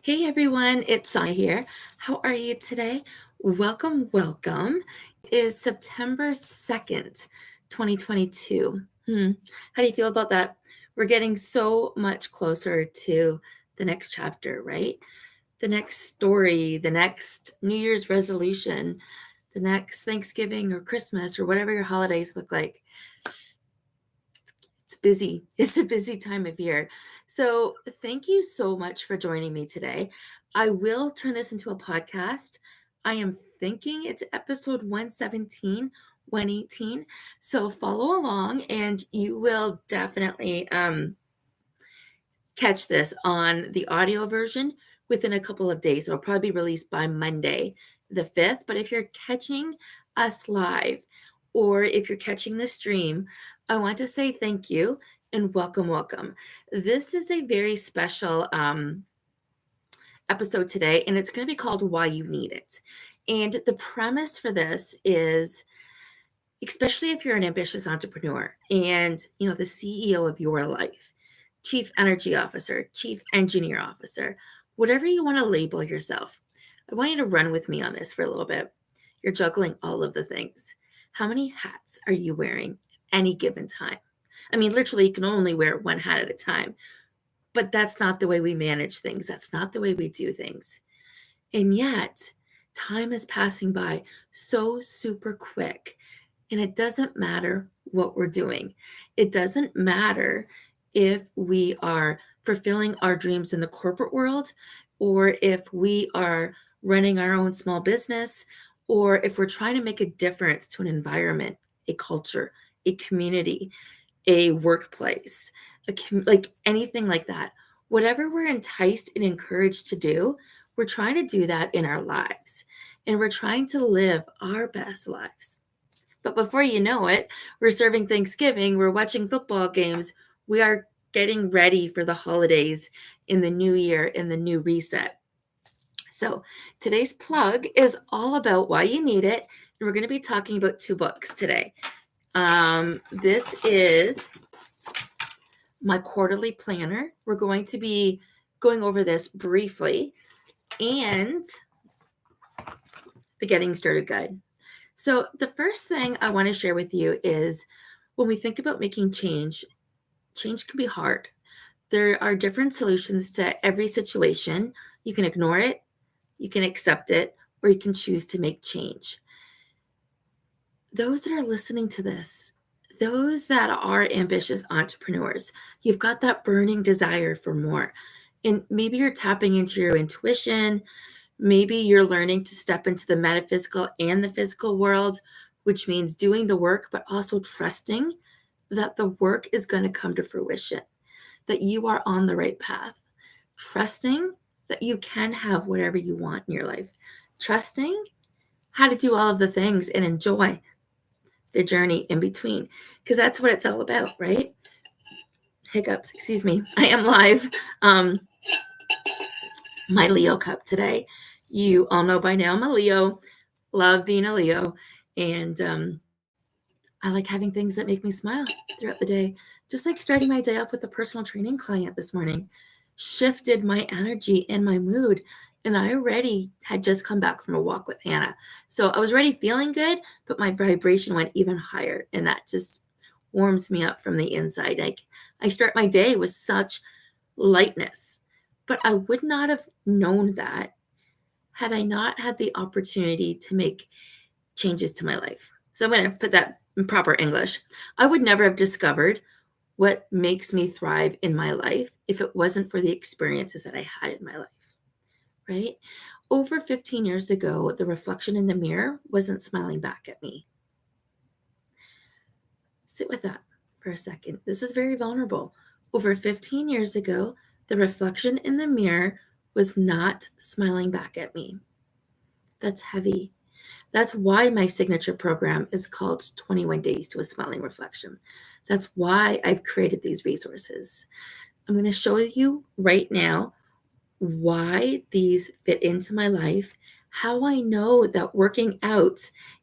Hey everyone, it's Sonia here. How are you today? Welcome. It is September 2nd, 2022. How do you feel about that? We're getting so much closer to the next chapter, right? The next story, the next New Year's resolution, the next Thanksgiving or Christmas or whatever your holidays look like. It's busy. It's a busy time of year. So thank you so much for joining me today. I will turn this into a podcast. I am thinking it's episode 117, 118. So follow along and you will definitely catch this on the audio version within a couple of days. It'll probably be released by Monday, the 5th. But if you're catching us live or if you're catching the stream, I want to say thank you and welcome. This is a very special episode today, and it's going to be called Why You Need It. And the premise for this is, especially if you're an ambitious entrepreneur and the CEO of your life, chief energy officer, chief engineer officer, whatever you want to label yourself, I want you to run with me on this for a little bit. You're juggling all of the things. How many hats are you wearing at any given time? I mean, literally, you can only wear one hat at a time, but that's not the way we manage things. That's not the way we do things. And yet, time is passing by so super quick. And it doesn't matter what we're doing. It doesn't matter if we are fulfilling our dreams in the corporate world, or if we are running our own small business, or if we're trying to make a difference to an environment, a culture, a community, a workplace, like anything like that. Whatever we're enticed and encouraged to do, we're trying to do that in our lives. And we're trying to live our best lives. But before you know it, we're serving Thanksgiving, we're watching football games, we are getting ready for the holidays in the new year, in the new reset. So today's plug is all about why you need it. And we're going to be talking about 2 books today. This is my quarterly planner. We're going to be going over this briefly, and the Getting Started Guide. So the first thing I want to share with you is when we think about making change can be hard. There are different solutions to every situation. You can ignore it, you can accept it, or you can choose to make change. Those that are listening to this, those that are ambitious entrepreneurs, you've got that burning desire for more. And maybe you're tapping into your intuition. Maybe you're learning to step into the metaphysical and the physical world, which means doing the work, but also trusting that the work is going to come to fruition, that you are on the right path, trusting that you can have whatever you want in your life, trusting how to do all of the things and enjoy the journey in between, because that's what it's all about, right? Hiccups, excuse me. I am live. My Leo cup today. You all know by now I'm a Leo. Love being a Leo. And I like having things that make me smile throughout the day. Just like starting my day off with a personal training client this morning shifted my energy and my mood. And I already had just come back from a walk with Hannah. So I was already feeling good, but my vibration went even higher. And that just warms me up from the inside. Like I start my day with such lightness. But I would not have known that had I not had the opportunity to make changes to my life. So I'm going to put that in proper English. I would never have discovered what makes me thrive in my life if it wasn't for the experiences that I had in my life, right? Over 15 years ago, the reflection in the mirror wasn't smiling back at me. Sit with that for a second. This is very vulnerable. Over 15 years ago, the reflection in the mirror was not smiling back at me. That's heavy. That's why my signature program is called 21 Days to a Smiling Reflection. That's why I've created these resources. I'm going to show you right now why these fit into my life, how I know that working out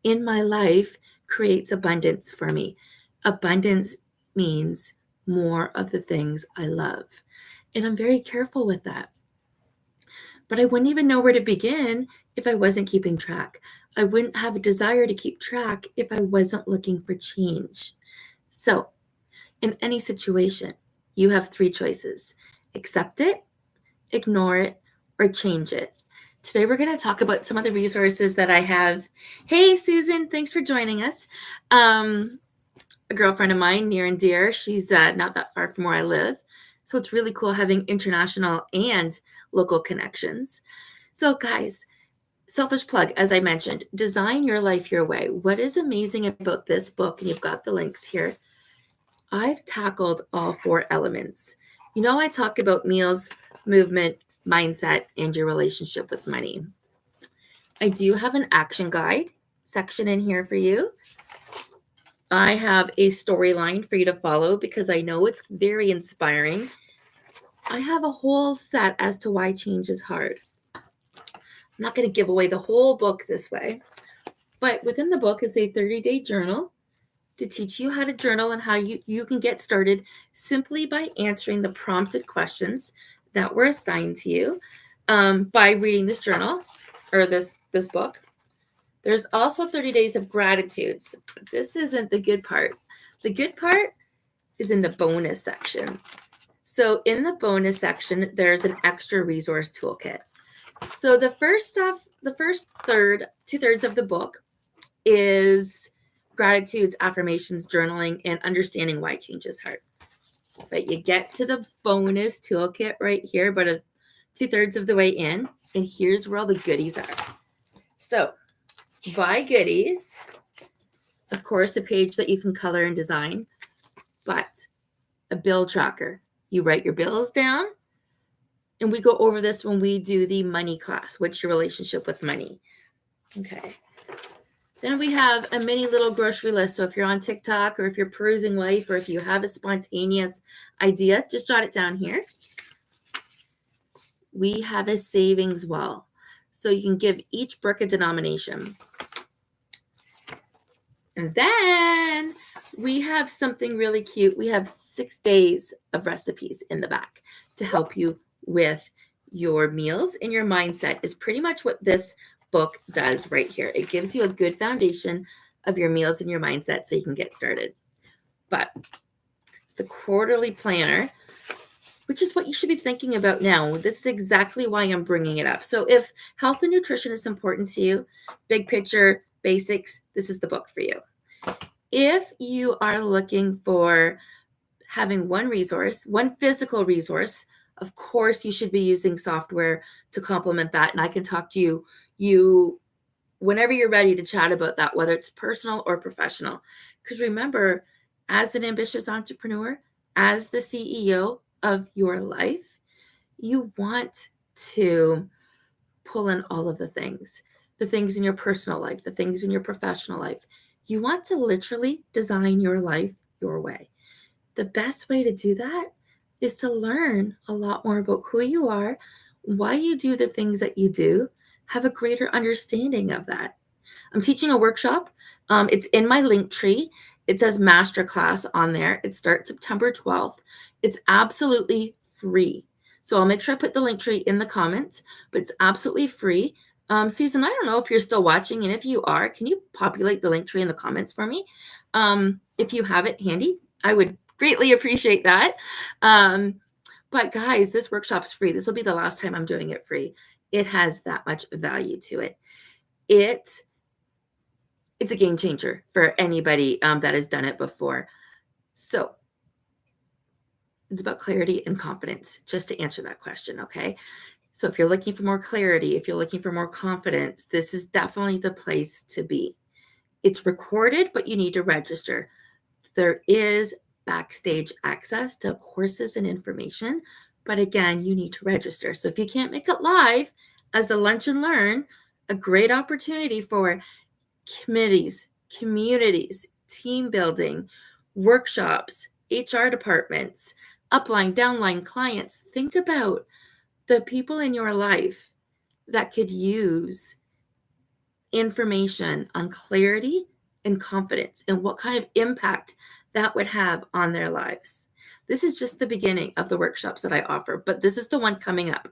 in my life creates abundance for me. Abundance means more of the things I love. And I'm very careful with that. but I wouldn't even know where to begin if I wasn't keeping track. I wouldn't have a desire to keep track if I wasn't looking for change. So, in any situation, you have three choices: accept it, ignore it, or change it. Today, we're going to talk about some of the resources that I have. Hey, Susan, thanks for joining us. A girlfriend of mine, near and dear, she's not that far from where I live. So it's really cool having international and local connections. So, guys, selfish plug, as I mentioned, design your life your way. What is amazing about this book, and you've got the links here, I've tackled all four elements. You know, I talk about meals, movement, mindset, and your relationship with money. I do have an action guide section in here for you. I have a storyline for you to follow because I know it's very inspiring. I have a whole set as to why change is hard. I'm not going to give away the whole book this way, but within the book is a 30-day journal to teach you how to journal and how you can get started simply by answering the prompted questions that were assigned to you by reading this journal or this book. There's also 30 days of gratitudes. This isn't the good part. The good part is in the bonus section. So in the bonus section, there's an extra resource toolkit. So the first stuff, the first third, 2/3 of the book is gratitudes, affirmations, journaling, and understanding why change is hard. But you get to the bonus toolkit right here, but 2/3 of the way in, and here's where all the goodies are. So by goodies, of course, a page that you can color and design, but a bill tracker. You write your bills down, and we go over this when we do the money class. What's your relationship with money? Okay. Then we have a mini little grocery list. So if you're on TikTok or if you're perusing life or if you have a spontaneous idea, just jot it down here. We have a savings wall. So you can give each brick a denomination. And then we have something really cute. We have 6 days of recipes in the back to help you with your meals, and your mindset is pretty much what this book does right here. It gives you a good foundation of your meals and your mindset so you can get started. But the quarterly planner, which is what you should be thinking about now, this is exactly why I'm bringing it up. So if health and nutrition is important to you, big picture, basics, this is the book for you. If you are looking for having one resource, one physical resource, of course, you should be using software to complement that. And I can talk to you whenever you're ready to chat about that, whether it's personal or professional. Because remember, as an ambitious entrepreneur, as the CEO of your life, you want to pull in all of the things in your personal life, the things in your professional life. You want to literally design your life your way. The best way to do that is to learn a lot more about who you are, why you do the things that you do, have a greater understanding of that. I'm teaching a workshop. It's in my link tree. It says masterclass on there. It starts September 12th. It's absolutely free. So I'll make sure I put the link tree in the comments, but it's absolutely free. Susan, I don't know if you're still watching, and if you are, can you populate the link tree in the comments for me? If you have it handy, I would greatly appreciate that. But guys, this workshop's free. This will be the last time I'm doing it free. It has that much value to it. It's a game changer for anybody that has done it before. So it's about clarity and confidence, just to answer that question, okay? So if you're looking for more clarity, if you're looking for more confidence, this is definitely the place to be. It's recorded, but you need to register. There is backstage access to courses and information, but again, you need to register. So if you can't make it live as a lunch and learn, a great opportunity for committees, communities, team building, workshops, HR departments, upline, downline clients. Think about the people in your life that could use information on clarity and confidence and what kind of impact that would have on their lives. This is just the beginning of the workshops that I offer, but this is the one coming up.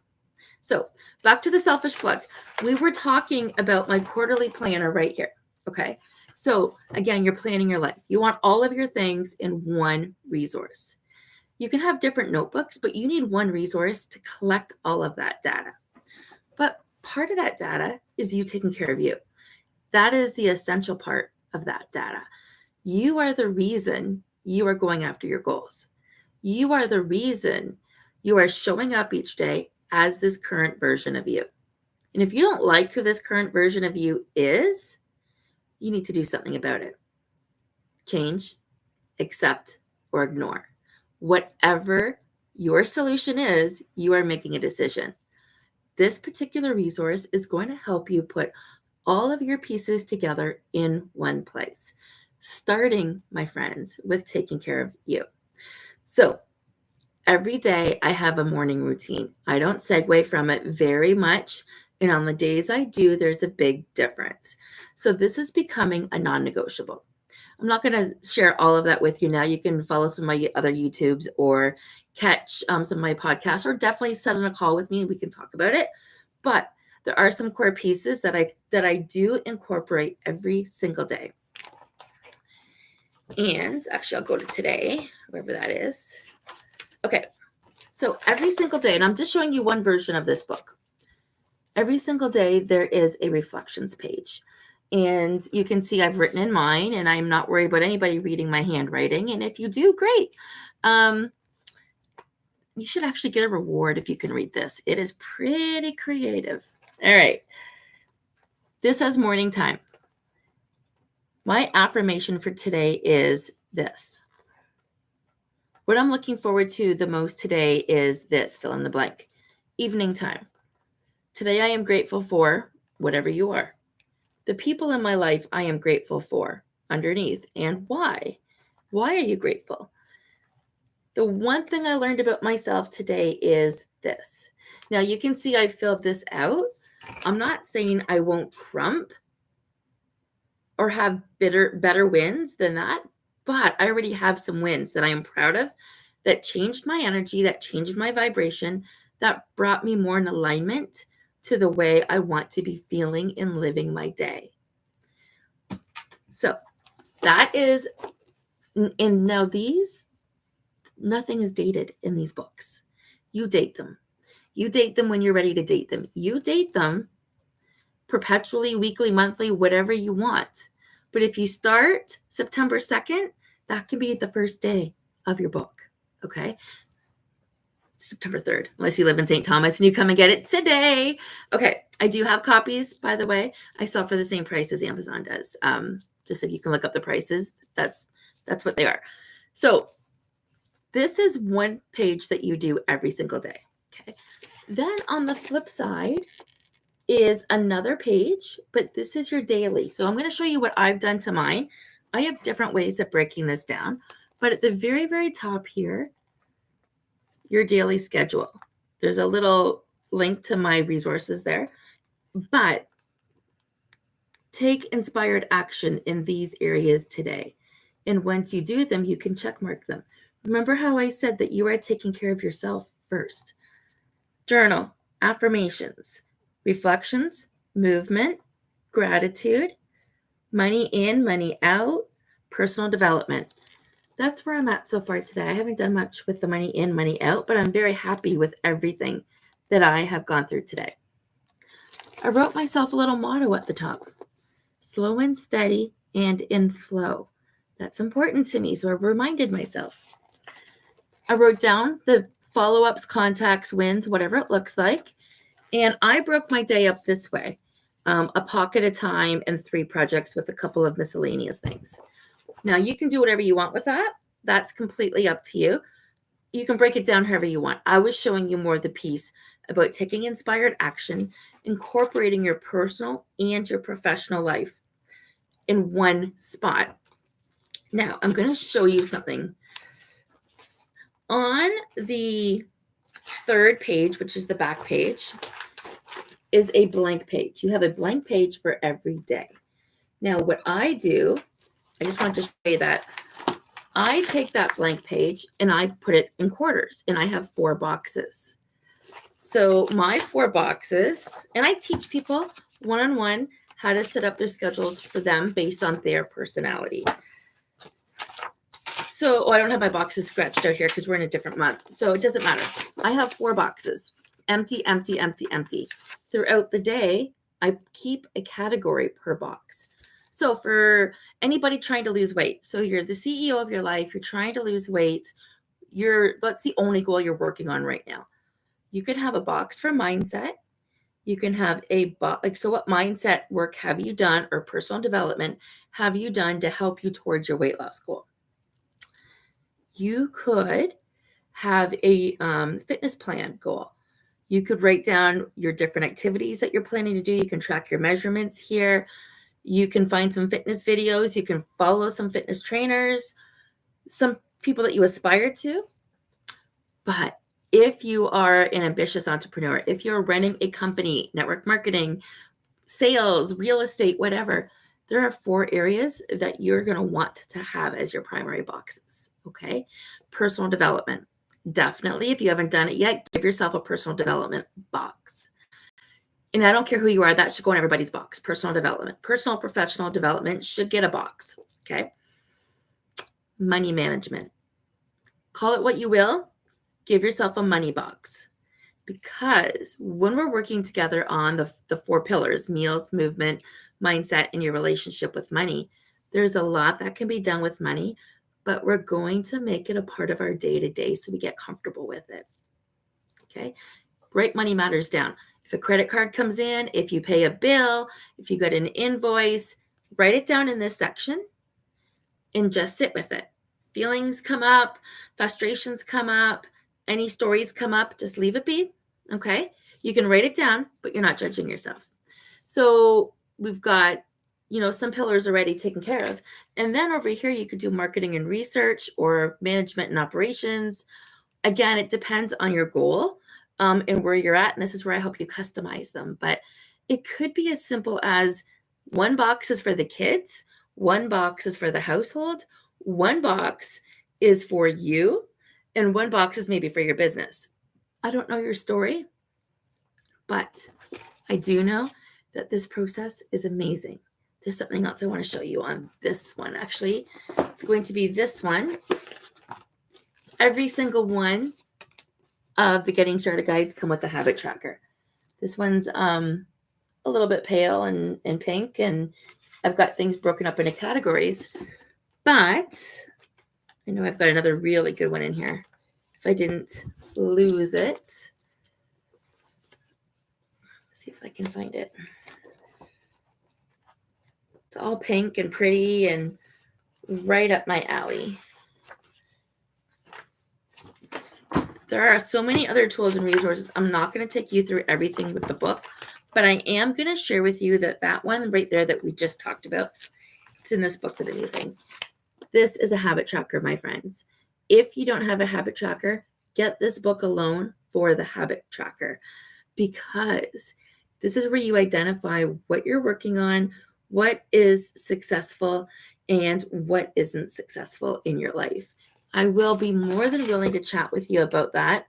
So back to the selfish plug. We were talking about my quarterly planner right here. Okay. So again, you're planning your life. You want all of your things in one resource. You can have different notebooks, but you need one resource to collect all of that data. But part of that data is you taking care of you. That is the essential part of that data. You are the reason you are going after your goals. You are the reason you are showing up each day as this current version of you. And if you don't like who this current version of you is, you need to do something about it. Change, accept, or ignore. Whatever your solution is, you are making a decision. This particular resource is going to help you put all of your pieces together in one place, starting, my friends, with taking care of you. So every day I have a morning routine. I don't segue from it very much. And on the days I do, there's a big difference. So this is becoming a non-negotiable. I'm not going to share all of that with you now. You can follow some of my other YouTubes or catch some of my podcasts, or definitely set on a call with me and we can talk about it. But there are some core pieces that I do incorporate every single day. And actually, I'll go to today, wherever that is. Okay, so every single day, and I'm just showing you one version of this book. Every single day, there is a reflections page. And you can see I've written in mine, and I'm not worried about anybody reading my handwriting. And if you do, great. You should actually get a reward if you can read this. It is pretty creative. All right. This says morning time. My affirmation for today is this. What I'm looking forward to the most today is this, fill in the blank. Evening time. Today I am grateful for whatever you are. The people in my life I am grateful for underneath. And why? Why are you grateful? The one thing I learned about myself today is this. Now you can see I filled this out. I'm not saying I won't trump or have better wins than that, but I already have some wins that I am proud of that changed my energy, that changed my vibration, that brought me more in alignment to the way I want to be feeling and living my day. So that is, and now these, nothing is dated in these books. You date them. You date them when you're ready to date them. You date them perpetually, weekly, monthly, whatever you want. But if you start September 2nd, that can be the first day of your book. Okay. September 3rd, unless you live in St. Thomas and you come and get it today. Okay. I do have copies, by the way. I sell for the same price as Amazon does. Just so you can look up the prices. That's what they are. So this is one page that you do every single day. Okay. Then on the flip side is another page, but this is your daily. So I'm going to show you what I've done to mine. I have different ways of breaking this down, but at the very, very top here, your daily schedule. There's a little link to my resources there, but take inspired action in these areas today. And once you do them, you can check mark them. Remember how I said that you are taking care of yourself first. Journal, affirmations, reflections, movement, gratitude, money in, money out, personal development. That's where I'm at so far today. I haven't done much with the money in, money out, but I'm very happy with everything that I have gone through today. I wrote myself a little motto at the top. Slow and steady and in flow. That's important to me, so I reminded myself. I wrote down the follow-ups, contacts, wins, whatever it looks like. And I broke my day up this way, a pocket at a time and 3 projects with a couple of miscellaneous things. Now, you can do whatever you want with that. That's completely up to you. You can break it down however you want. I was showing you more of the piece about taking inspired action, incorporating your personal and your professional life in one spot. Now, I'm going to show you something. On the 3rd page, which is the back page, is a blank page. You have a blank page for every day. Now, what I do, I just want to show you that. I take that blank page and I put it in quarters, and I have 4 boxes. So my 4 boxes, and I teach people one-on-one how to set up their schedules for them based on their personality. So I don't have my boxes scratched out here because we're in a different month. So it doesn't matter. I have 4 boxes. Empty, empty, empty, empty. Throughout the day, I keep a category per box. So for anybody trying to lose weight, so you're the CEO of your life, you're trying to lose weight, that's the only goal you're working on right now. You could have a box for mindset. You can have a box, so what mindset work have you done or personal development have you done to help you towards your weight loss goal? You could have a fitness plan goal. You could write down your different activities that you're planning to do. You can track your measurements here. You can find some fitness videos. You can follow some fitness trainers, some people that you aspire to. But if you are an ambitious entrepreneur, if you're running a company, network marketing, sales, real estate, whatever, there are 4 areas that you're going to want to have as your primary boxes. Okay. Personal development. Definitely, if you haven't done it yet, give yourself a personal development box. And I don't care who you are, that should go in everybody's box. Personal development, personal professional development should get a box. Okay. Money management. Call it what you will. Give yourself a money box. Because when we're working together on the 4 pillars, meals, movement, mindset, and your relationship with money, there's a lot that can be done with money, but we're going to make it a part of our day-to-day so we get comfortable with it. Okay? Write money matters down. If a credit card comes in, if you pay a bill, if you get an invoice, write it down in this section and just sit with it. Feelings come up, frustrations come up, any stories come up, just leave it be. Okay. You can write it down, but you're not judging yourself. So we've got, some pillars already taken care of. And then over here, you could do marketing and research or management and operations. Again, it depends on your goal and where you're at. And this is where I help you customize them. But it could be as simple as 1 box is for the kids, 1 box is for the household, 1 box is for you, and 1 box is maybe for your business. I don't know your story, but I do know that this process is amazing. There's something else I want to show you on this one. Actually, it's going to be this one. Every single one of the Getting Started guides come with a habit tracker. This one's a little bit pale and pink, and I've got things broken up into categories, but I know I've got another really good one in here. If I didn't lose it, let's see if I can find it. It's all pink and pretty and right up my alley. There are so many other tools and resources. I'm not going to take you through everything with the book, but I am going to share with you that one right there that we just talked about, it's in this book that I'm using. This is a habit tracker, my friends. If you don't have a habit tracker, get this book alone for the habit tracker, because this is where you identify what you're working on, what is successful, and what isn't successful in your life. I will be more than willing to chat with you about that.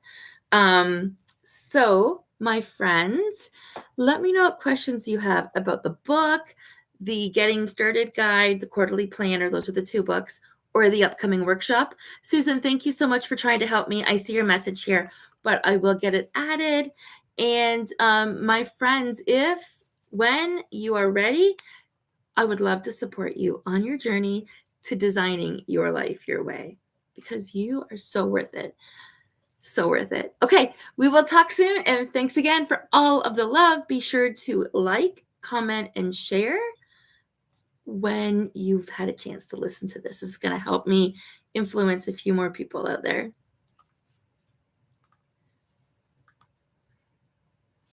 So, my friends, let me know what questions you have about the book, the Getting Started guide, the quarterly planner. Those are the 2 books, or the upcoming workshop. Susan, thank you so much for trying to help me. I see your message here, but I will get it added. And my friends, when you are ready, I would love to support you on your journey to designing your life your way, because you are so worth it. So worth it. Okay, we will talk soon. And thanks again for all of the love. Be sure to like, comment, and share when you've had a chance to listen to this. This is going to help me influence a few more people out there.